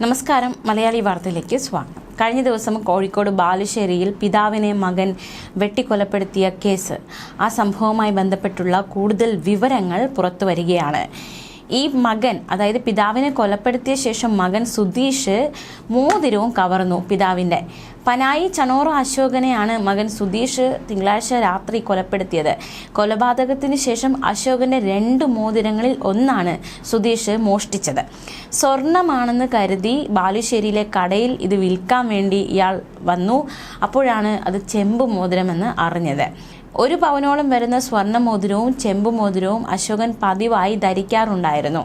നമസ്കാരം. മലയാളി വാർത്തയിലേക്ക് സ്വാഗതം. കഴിഞ്ഞ ദിവസം കോഴിക്കോട് ബാലുശ്ശേരിയിൽ പിതാവിനെ മകൻ വെട്ടിക്കൊലപ്പെടുത്തിയ കേസ്, ആ സംഭവവുമായി ബന്ധപ്പെട്ടുള്ള കൂടുതൽ വിവരങ്ങൾ പുറത്തു വരികയാണ്. ഈ മകൻ, അതായത് പിതാവിനെ കൊലപ്പെടുത്തിയ ശേഷം മകൻ സുധീഷ് മോതിരവും കവർന്നു. പിതാവിൻ്റെ പനായി ചണോറ അശോകനെയാണ് മകൻ സുധീഷ് തിങ്കളാഴ്ച രാത്രി കൊലപ്പെടുത്തിയത്. കൊലപാതകത്തിന് ശേഷം അശോകന്റെ 2 മോതിരങ്ങളിൽ ഒന്നാണ് സുധീഷ് മോഷ്ടിച്ചത്. സ്വർണമാണെന്ന് കരുതി ബാലുശ്ശേരിയിലെ കടയിൽ ഇത് വിൽക്കാൻ വേണ്ടി ഇയാൾ വന്നു. അപ്പോഴാണ് അത് ചെമ്പ് മോതിരമെന്ന് അറിഞ്ഞത്. 1 പവനോളം വരുന്ന സ്വർണ്ണ മോതിരവും ചെമ്പ് മോതിരവും അശോകൻ പതിവായി ധരിക്കാറുണ്ടായിരുന്നു.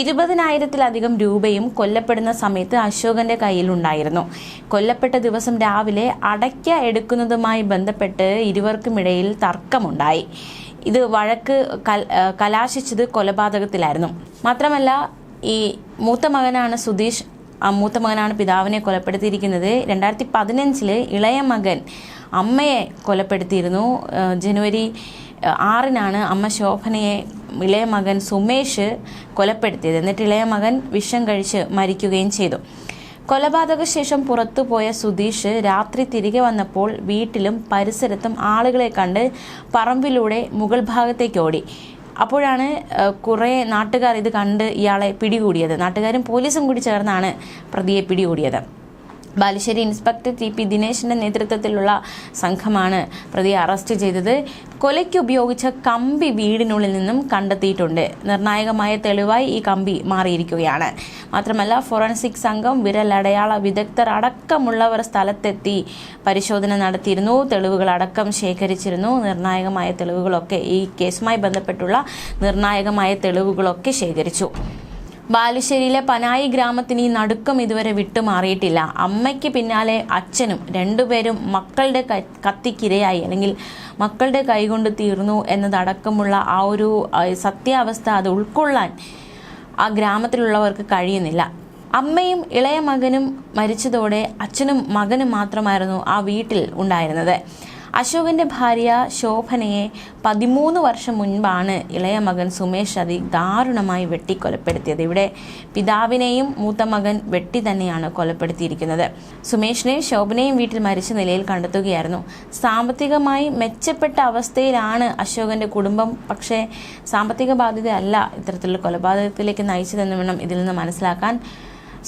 20,000-ലധികം രൂപയും കൊല്ലപ്പെടുന്ന സമയത്ത് അശോകന്റെ കയ്യിലുണ്ടായിരുന്നു. കൊല്ലപ്പെട്ട ദിവസം രാവിലെ അടയ്ക്ക എടുക്കുന്നതുമായി ബന്ധപ്പെട്ട് ഇരുവർക്കുമിടയിൽ തർക്കമുണ്ടായി. ഇത് വഴക്ക് കലാശിച്ചത് കൊലപാതകത്തിലായിരുന്നു. മാത്രമല്ല, ഈ മൂത്ത മകനാണ് സുധീഷ്. മൂത്ത മകനാണ് പിതാവിനെ കൊലപ്പെടുത്തിയിരിക്കുന്നത്. 2015 ഇളയ മകൻ അമ്മയെ കൊലപ്പെടുത്തിയിരുന്നു. ജനുവരി 6 അമ്മ ശോഭനയെ ഇളയ മകൻ സുമേഷ് കൊലപ്പെടുത്തിയത്. എന്നിട്ട് ഇളയ മകൻ വിഷം കഴിച്ച് മരിക്കുകയും ചെയ്തു. കൊലപാതക ശേഷം പുറത്തുപോയ സുധീഷ് രാത്രി തിരികെ വന്നപ്പോൾ വീട്ടിലും പരിസരത്തും ആളുകളെ കണ്ട് പറമ്പിലൂടെ മുകൾ ഭാഗത്തേക്ക് ഓടി. അപ്പോഴാണ് കുറേ നാട്ടുകാർ ഇത് കണ്ട് ഇയാളെ പിടികൂടിയത്. നാട്ടുകാരും പോലീസും കൂടി ചേർന്നാണ് പ്രതിയെ പിടികൂടിയത്. ബാലുശ്ശേരി ഇൻസ്പെക്ടർ TP ദിനേശിന്റെ നേതൃത്വത്തിലുള്ള സംഘമാണ് പ്രതിയെ അറസ്റ്റ് ചെയ്തത്. കൊലയ്ക്ക് ഉപയോഗിച്ച കമ്പി വീടിനുള്ളിൽ നിന്നും കണ്ടെത്തിയിട്ടുണ്ട്. നിർണായകമായ തെളിവായി ഈ കമ്പി മാറിയിരിക്കുകയാണ്. മാത്രമല്ല, ഫോറൻസിക് സംഘം, വിരലടയാള വിദഗ്ധർ അടക്കമുള്ളവർ സ്ഥലത്തെത്തി പരിശോധന നടത്തിയിരുന്നു. തെളിവുകൾ അടക്കം ശേഖരിച്ചിരുന്നു. നിർണായകമായ തെളിവുകളൊക്കെ, ഈ കേസുമായി ബന്ധപ്പെട്ടുള്ള നിർണായകമായ തെളിവുകളൊക്കെ ശേഖരിച്ചു. ബാലുശ്ശേരിയിലെ പനായി ഗ്രാമത്തിന് ഈ നടുക്കം ഇതുവരെ വിട്ടുമാറിയിട്ടില്ല. അമ്മയ്ക്ക് പിന്നാലെ അച്ഛനും, 2 പേരും മക്കളുടെ കത്തിക്കിരയായി, അല്ലെങ്കിൽ മക്കളുടെ കൈകൊണ്ട് തീർന്നു എന്നതടക്കമുള്ള ആ ഒരു സത്യാവസ്ഥ, അത് ഉൾക്കൊള്ളാൻ ആ ഗ്രാമത്തിലുള്ളവർക്ക് കഴിയുന്നില്ല. അമ്മയും ഇളയ മകനും മരിച്ചതോടെ അച്ഛനും മകനും മാത്രമായിരുന്നു ആ വീട്ടിൽ ഉണ്ടായിരുന്നത്. അശോകന്റെ ഭാര്യ ശോഭനയെ 13 വർഷം മുൻപാണ് ഇളയ മകൻ സുമേഷ് അതിദാരുണമായി വെട്ടിക്കൊലപ്പെടുത്തിയത്. ഇവിടെ പിതാവിനെയും മൂത്ത മകൻ വെട്ടി തന്നെയാണ് കൊലപ്പെടുത്തിയിരിക്കുന്നത്. സുമേഷിനെയും ശോഭനയും വീട്ടിൽ മരിച്ച നിലയിൽ കണ്ടെത്തുകയായിരുന്നു. സാമ്പത്തികമായി മെച്ചപ്പെട്ട അവസ്ഥയിലാണ് അശോകന്റെ കുടുംബം. പക്ഷേ സാമ്പത്തിക ബാധ്യതയല്ല ഇത്തരത്തിലുള്ള കൊലപാതകത്തിലേക്ക് നയിച്ചതെന്ന് വേണം ഇതിൽ നിന്ന് മനസ്സിലാക്കാൻ.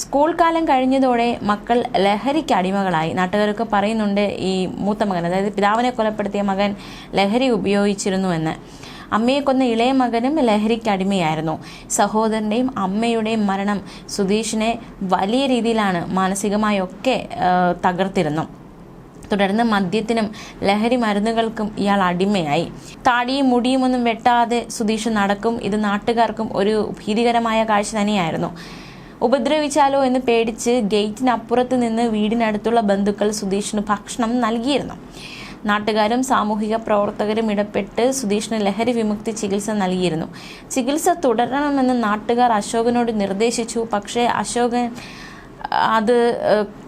സ്കൂൾ കാലം കഴിഞ്ഞതോടെ മക്കൾ ലഹരിക്ക് അടിമകളായി. നാട്ടുകാരൊക്കെ പറയുന്നുണ്ട് ഈ മൂത്ത മകൻ, അതായത് പിതാവിനെ കൊലപ്പെടുത്തിയ മകൻ ലഹരി ഉപയോഗിച്ചിരുന്നു എന്ന്. അമ്മയെ കൊന്ന ഇളയ മകനും ലഹരിക്ക് അടിമയായിരുന്നു. സഹോദരൻ്റെയും അമ്മയുടെയും മരണം സുധീഷിനെ വലിയ രീതിയിലാണ് മാനസികമായൊക്കെ തകർത്തിരുന്നു. തുടർന്ന് മദ്യത്തിനും ലഹരി മരുന്നുകൾക്കും ഇയാൾ അടിമയായി. താടിയും മുടിയും ഒന്നും വെട്ടാതെ സുധീഷ് നടക്കും. ഇത് നാട്ടുകാർക്കും ഒരു ഭീതികരമായ കാഴ്ച തന്നെയായിരുന്നു. ഉപദ്രവിച്ചാലോ എന്ന് പേടിച്ച് ഗേറ്റിനപ്പുറത്ത് നിന്ന് വീടിനടുത്തുള്ള ബന്ധുക്കൾ സുധീഷിന് ഭക്ഷണം നൽകിയിരുന്നു. നാട്ടുകാരും സാമൂഹിക പ്രവർത്തകരും ഇടപെട്ട് സുധീഷിന് ലഹരി വിമുക്തി ചികിത്സ നൽകിയിരുന്നു. ചികിത്സ തുടരണമെന്ന് നാട്ടുകാർ അശോകനോട് നിർദ്ദേശിച്ചു. പക്ഷേ അശോകൻ അത്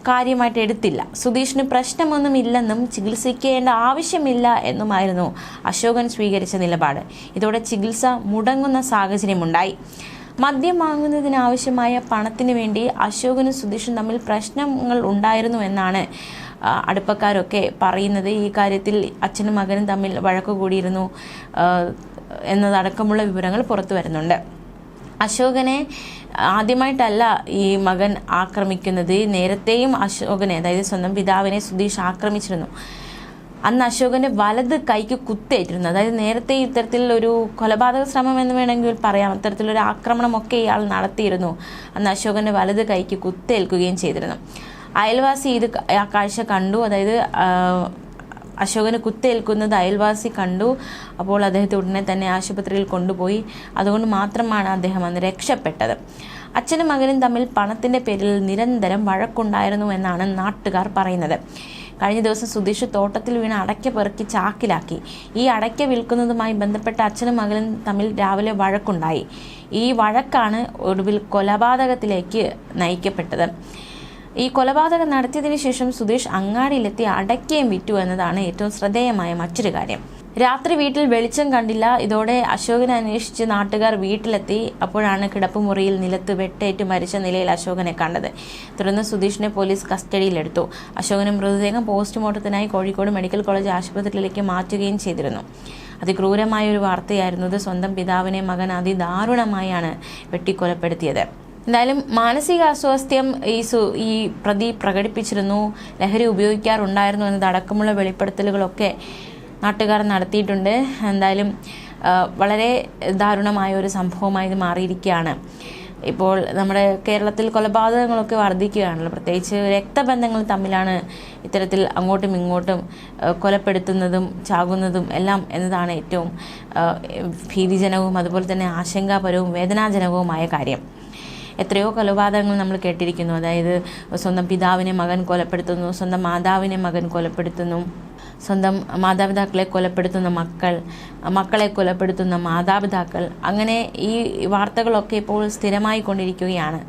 കാര്യമായിട്ട് എടുത്തില്ല. സുധീഷിന് പ്രശ്നമൊന്നുമില്ലെന്നും ചികിത്സിക്കേണ്ട ആവശ്യമില്ല എന്നുമായിരുന്നു അശോകൻ സ്വീകരിച്ച നിലപാട്. ഇതോടെ ചികിത്സ മുടങ്ങുന്ന സാഹചര്യമുണ്ടായി. മദ്യം വാങ്ങുന്നതിനാവശ്യമായ പണത്തിന് വേണ്ടി അശോകനും സുധീഷും തമ്മിൽ പ്രശ്നങ്ങൾ ഉണ്ടായിരുന്നു എന്നാണ് അടുപ്പക്കാരൊക്കെ പറയുന്നത്. ഈ കാര്യത്തിൽ അച്ഛനും മകനും തമ്മിൽ വഴക്കു കൂടിയിരുന്നു എന്നതടക്കമുള്ള വിവരങ്ങൾ പുറത്തു വരുന്നുണ്ട്. അശോകനെ ആദ്യമായിട്ടല്ല ഈ മകൻ ആക്രമിക്കുന്നത്. നേരത്തെയും അശോകനെ, അതായത് സ്വന്തം പിതാവിനെ സുധീഷ് ആക്രമിച്ചിരുന്നു. അന്ന് അശോകന്റെ വലത് കൈക്ക് കുത്തേറ്റിരുന്നു. അതായത് നേരത്തെ ഇത്തരത്തിലൊരു കൊലപാതക ശ്രമം എന്ന് വേണമെങ്കിൽ പറയാം, ഇത്തരത്തിലൊരു ആക്രമണമൊക്കെ ഇയാൾ നടത്തിയിരുന്നു. അന്ന് അശോകന്റെ വലത് കൈക്ക് കുത്തേൽക്കുകയും ചെയ്തിരുന്നു. അയൽവാസി ഇത് ആ കാഴ്ച കണ്ടു. അതായത് അശോകന് കുത്തേൽക്കുന്നത് അയൽവാസി കണ്ടു. അപ്പോൾ അദ്ദേഹത്തെ ഉടനെ തന്നെ ആശുപത്രിയിൽ കൊണ്ടുപോയി. അതുകൊണ്ട് മാത്രമാണ് അദ്ദേഹം അന്ന് രക്ഷപ്പെട്ടത്. അച്ഛനും മകനും തമ്മിൽ പണത്തിന്റെ പേരിൽ നിരന്തരം വഴക്കുണ്ടായിരുന്നു എന്നാണ് നാട്ടുകാർ പറയുന്നത്. കഴിഞ്ഞ ദിവസം സുധീഷ് തോട്ടത്തിൽ വീണ് അടയ്ക്ക പെറുക്കി ചാക്കിലാക്കി. ഈ അടയ്ക്ക വിൽക്കുന്നതുമായി ബന്ധപ്പെട്ട അച്ഛനും മകനും തമ്മിൽ രാവിലെ വഴക്കുണ്ടായി. ഈ വഴക്കാണ് ഒടുവിൽ കൊലപാതകത്തിലേക്ക് നയിക്കപ്പെട്ടത്. ഈ കൊലപാതകം നടത്തിയതിനു ശേഷം സുധീഷ് അങ്ങാടിയിലെത്തി അടയ്ക്കയും വിറ്റു എന്നതാണ് ഏറ്റവും ശ്രദ്ധേയമായ മറ്റൊരു കാര്യം. രാത്രി വീട്ടിൽ വെളിച്ചം കണ്ടില്ല. ഇതോടെ അശോകനെ അന്വേഷിച്ച് നാട്ടുകാർ വീട്ടിലെത്തി. അപ്പോഴാണ് കിടപ്പുമുറിയിൽ നിലത്ത് വെട്ടേറ്റ് മരിച്ച നിലയിൽ അശോകനെ കണ്ടത്. തുടർന്ന് സുധീഷിനെ പോലീസ് കസ്റ്റഡിയിലെടുത്തു. അശോകന് മൃതദേഹം പോസ്റ്റ്മോർട്ടത്തിനായി കോഴിക്കോട് മെഡിക്കൽ കോളേജ് ആശുപത്രിയിലേക്ക് മാറ്റുകയും ചെയ്തിരുന്നു. അതിക്രൂരമായ ഒരു വാർത്തയായിരുന്നത്. സ്വന്തം പിതാവിനെ മകൻ അതിദാരുണമായാണ് വെട്ടിക്കൊലപ്പെടുത്തിയത്. എന്തായാലും മാനസിക അസ്വാസ്ഥ്യം ഈ പ്രതി പ്രകടിപ്പിച്ചിരുന്നു, ലഹരി ഉപയോഗിക്കാറുണ്ടായിരുന്നു എന്നതടക്കമുള്ള വെളിപ്പെടുത്തലുകളൊക്കെ നാട്ടുകാർ നടത്തിയിട്ടുണ്ട്. എന്തായാലും വളരെ ദാരുണമായ ഒരു സംഭവമായി ഇത് മാറിയിരിക്കുകയാണ്. ഇപ്പോൾ നമ്മുടെ കേരളത്തിൽ കൊലപാതകങ്ങളൊക്കെ വർദ്ധിക്കുകയാണല്ലോ. പ്രത്യേകിച്ച് രക്തബന്ധങ്ങൾ തമ്മിലാണ് ഇത്തരത്തിൽ അങ്ങോട്ടും ഇങ്ങോട്ടും കൊലപ്പെടുത്തുന്നതും ചാകുന്നതും എല്ലാം എന്നതാണ് ഏറ്റവും ഭീതിജനകവും അതുപോലെ തന്നെ ആശങ്കാപരവും വേദനാജനകവുമായ കാര്യം. എത്രയോ കൊലപാതകങ്ങൾ നമ്മൾ കേട്ടിരിക്കുന്നു. അതായത് സ്വന്തം പിതാവിനെ മകൻ കൊലപ്പെടുത്തുന്നു, സ്വന്തം മാതാവിനെ മകൻ കൊലപ്പെടുത്തുന്നു, സ്വന്തം മാതാപിതാക്കളെ കൊലപ്പെടുത്തുന്ന മക്കളെ കൊലപ്പെടുത്തുന്ന മാതാപിതാക്കൾ. അങ്ങനെ ഈ വാർത്തകളൊക്കെ ഇപ്പോൾ സ്ഥിരമായി കൊണ്ടിരിക്കുകയാണ്.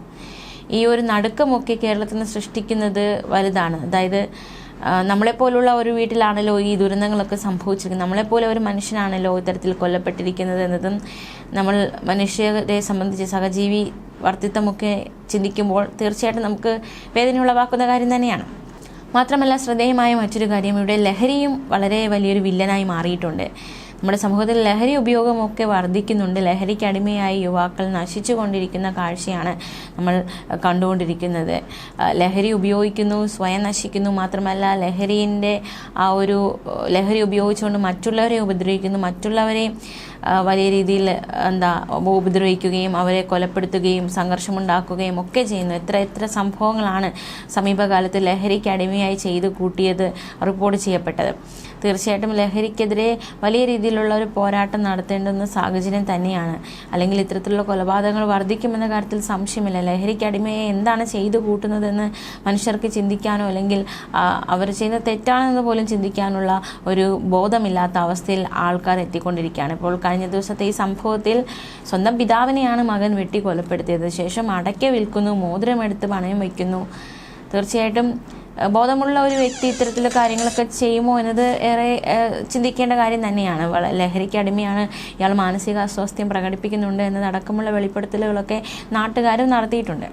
ഈ ഒരു നടുക്കമൊക്കെ കേരളത്തിൽ നിന്ന് സൃഷ്ടിക്കുന്നത് വലുതാണ്. അതായത് നമ്മളെപ്പോലുള്ള ഒരു വീട്ടിലാണല്ലോ ഈ ദുരന്തങ്ങളൊക്കെ സംഭവിച്ചിരിക്കുന്നത്, നമ്മളെപ്പോലെ ഒരു മനുഷ്യനാണല്ലോ ഇത്തരത്തിൽ കൊല്ലപ്പെട്ടിരിക്കുന്നത് എന്നതും നമ്മൾ മനുഷ്യരെ സംബന്ധിച്ച് സഹജീവി വർത്തിത്വമൊക്കെ ചിന്തിക്കുമ്പോൾ തീർച്ചയായിട്ടും നമുക്ക് വേദനയുളവാക്കുന്ന കാര്യം തന്നെയാണ്. മാത്രമല്ല ശ്രദ്ധേയമായ മറ്റൊരു കാര്യം, ഇവിടെ ലഹരിയും വളരെ വലിയൊരു വില്ലനായി മാറിയിട്ടുണ്ട്. നമ്മുടെ സമൂഹത്തിൽ ലഹരി ഉപയോഗമൊക്കെ വർദ്ധിക്കുന്നുണ്ട്. ലഹരിക്ക് അടിമയായി യുവാക്കൾ നശിച്ചു കൊണ്ടിരിക്കുന്ന കാഴ്ചയാണ് നമ്മൾ കണ്ടുകൊണ്ടിരിക്കുന്നത്. ലഹരി ഉപയോഗിക്കുന്നു, സ്വയം നശിക്കുന്നു. മാത്രമല്ല ലഹരി ഉപയോഗിച്ചുകൊണ്ട് മറ്റുള്ളവരെ ഉപദ്രവിക്കുന്നു, മറ്റുള്ളവരെ വലിയ രീതിയിൽ ഉപദ്രവിക്കുകയും അവരെ കൊലപ്പെടുത്തുകയും സംഘർഷമുണ്ടാക്കുകയും ഒക്കെ ചെയ്യുന്നു. എത്ര സംഭവങ്ങളാണ് സമീപകാലത്ത് ലഹരിക്ക് അടിമയായി ചെയ്തു കൂട്ടിയത് റിപ്പോർട്ട് ചെയ്യപ്പെട്ടത്. തീർച്ചയായിട്ടും ലഹരിക്കെതിരെ വലിയ രീതിയിലുള്ള ഒരു പോരാട്ടം നടത്തേണ്ടുന്ന സാഹചര്യം തന്നെയാണ്. അല്ലെങ്കിൽ ഇത്തരത്തിലുള്ള കൊലപാതകങ്ങൾ വർദ്ധിക്കുമെന്ന കാര്യത്തിൽ സംശയമില്ല. ലഹരിക്ക് അടിമയെ എന്താണ് ചെയ്തു കൂട്ടുന്നതെന്ന് മനുഷ്യർക്ക് ചിന്തിക്കാനോ അല്ലെങ്കിൽ അവർ ചെയ്യുന്ന തെറ്റാണെന്ന് പോലും ചിന്തിക്കാനുള്ള ഒരു ബോധമില്ലാത്ത അവസ്ഥയിൽ ആൾക്കാർ എത്തിക്കൊണ്ടിരിക്കുകയാണ്. ഇപ്പോൾ കഴിഞ്ഞ ദിവസത്തെ ഈ സംഭവത്തിൽ സ്വന്തം പിതാവിനെയാണ് മകൻ വെട്ടി കൊലപ്പെടുത്തിയത്. ശേഷം അടയ്ക്ക വിൽക്കുന്നു, മോതിരമെടുത്ത് പണയം വയ്ക്കുന്നു. തീർച്ചയായിട്ടും ബോധമുള്ള ഒരു വ്യക്തി ഇത്തരത്തിലുള്ള കാര്യങ്ങളൊക്കെ ചെയ്യുമോ എന്നത് ഏറെ ചിന്തിക്കേണ്ട കാര്യം തന്നെയാണ്. ലഹരിക്ക് അടിമയാണ്, ഇയാൾ മാനസിക അസ്വാസ്ഥ്യം പ്രകടിപ്പിക്കുന്നുണ്ട് എന്നതടക്കമുള്ള വെളിപ്പെടുത്തലുകളൊക്കെ നാട്ടുകാരും നടത്തിയിട്ടുണ്ട്.